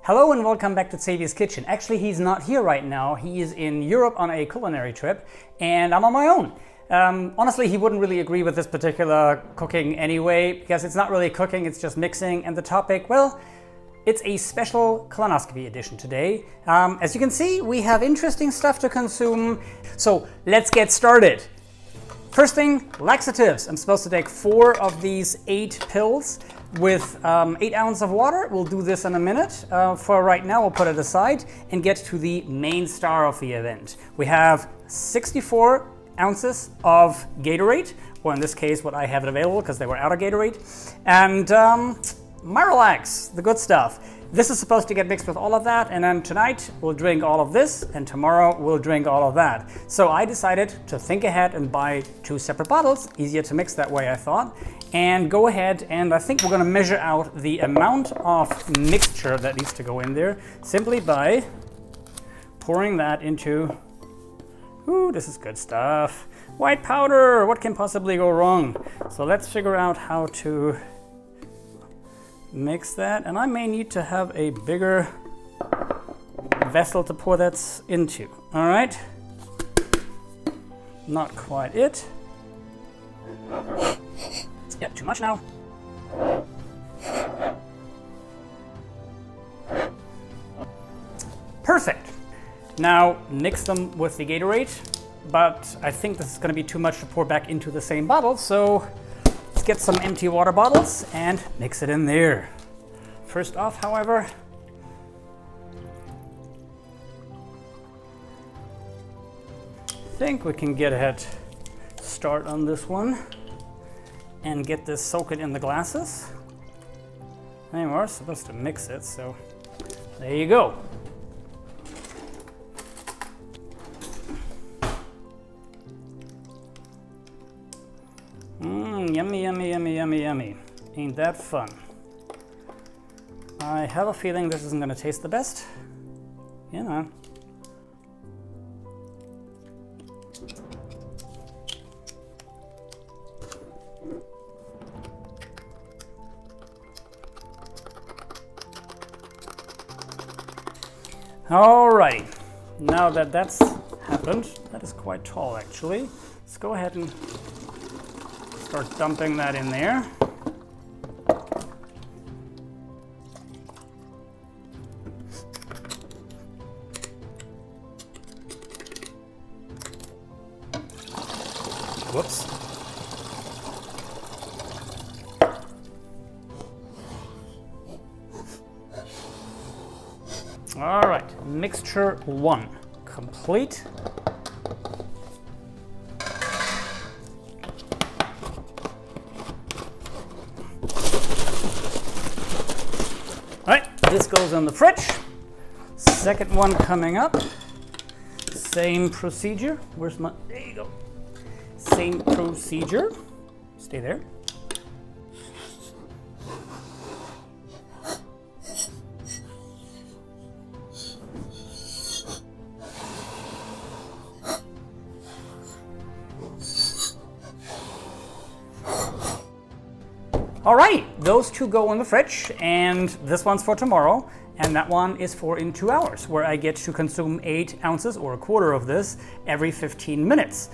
Hello and welcome back to Xavier's Kitchen. Actually, he's not here right now. He is in Europe on a culinary trip and I'm on my own. Honestly, he wouldn't really agree with this particular cooking anyway, because it's not really cooking, it's just mixing. And the topic, well, it's a special colonoscopy edition today. As you can see, we have interesting stuff to consume. So let's get started. First thing, laxatives. I'm supposed to take 4 of these 8 pills with 8 ounces of water. We'll do this in a minute. For right now, we'll put it aside and get to the main star of the event. We have 64 ounces of Gatorade, or in this case, what I have it available because they were out of Gatorade, and MiraLAX, the good stuff. This is supposed to get mixed with all of that, and then tonight we'll drink all of this, and tomorrow we'll drink all of that. So I decided to think ahead and buy 2 separate bottles, easier to mix that way I thought, and go ahead and I think we're gonna measure out the amount of mixture that needs to go in there simply by pouring that into, ooh, this is good stuff. White powder, what can possibly go wrong? So let's figure out how to mix that, and I may need to have a bigger vessel to pour that into. All right, not quite it. Yep, too much now. Perfect. Now mix them with the Gatorade, but I think this is going to be too much to pour back into the same bottle, so let's get some empty water bottles and mix it in there. First off, however, I think we can get a head start on this one and get this soaking in the glasses. And we're supposed to mix it, so there you go. Yummy, yummy, yummy, yummy, yummy. Ain't that fun? I have a feeling this isn't going to taste the best. You know. Alrighty. Now that that's happened, that is quite tall actually. Let's go ahead and start dumping that in there. Whoops. All right, mixture 1 complete. All right, this goes in the fridge. Second one coming up. Same procedure. Where's my, there you go. Same procedure. Stay there. Alrighty, those 2 go in the fridge, and this one's for tomorrow, and that one is for in 2 hours, where I get to consume 8 ounces or a quarter of this every 15 minutes.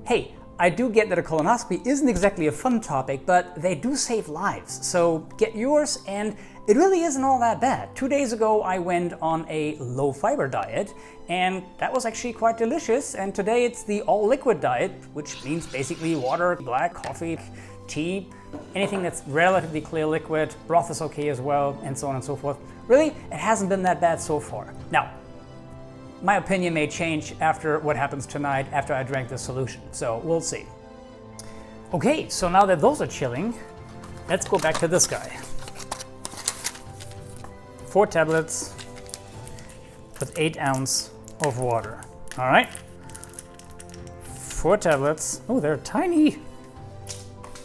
Hey, I do get that a colonoscopy isn't exactly a fun topic, but they do save lives. So get yours, and it really isn't all that bad. 2 days ago, I went on a low fiber diet, and that was actually quite delicious. And today it's the all liquid diet, which means basically water, black coffee, tea, anything that's relatively clear liquid. Broth is okay as well, and so on and so forth. Really, it hasn't been that bad so far. Now, my opinion may change after what happens tonight after I drank this solution, so we'll see. Okay, so now that those are chilling, let's go back to this guy. 4 tablets with 8 ounces of water. All right, 4 tablets. Oh, they're tiny.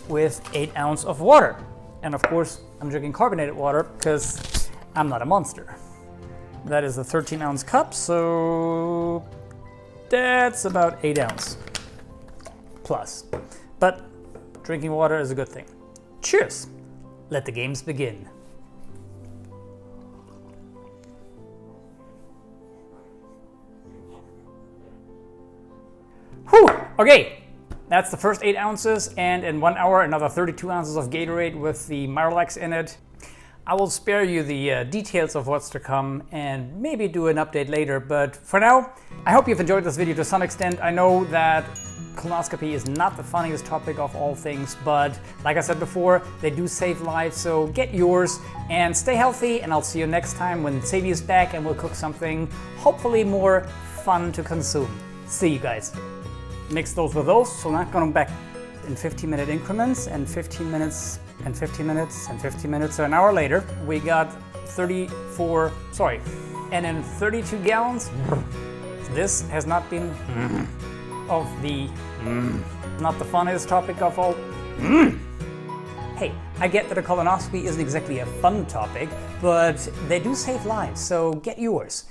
With 8 ounces of water. And of course, I'm drinking carbonated water because I'm not a monster. That is a 13-ounce cup, so that's about 8 ounces plus. But drinking water is a good thing. Cheers! Let the games begin. Whew! Okay, that's the first 8 ounces, and in 1 hour another 32 ounces of Gatorade with the MiraLAX in it. I will spare you the details of what's to come and maybe do an update later, but for now, I hope you've enjoyed this video to some extent. I know that colonoscopy is not the funniest topic of all things, but like I said before, they do save lives, so get yours and stay healthy, and I'll see you next time when Sadie is back and we'll cook something hopefully more fun to consume. See you guys. Mix those with those, so not going back in 15-minute increments, and 15 minutes and 15 minutes and 15 minutes. So an hour later, we got 32 gallons. This has not been of the not the funniest topic of all. Hey, I get that a colonoscopy isn't exactly a fun topic, but they do save lives, so get yours.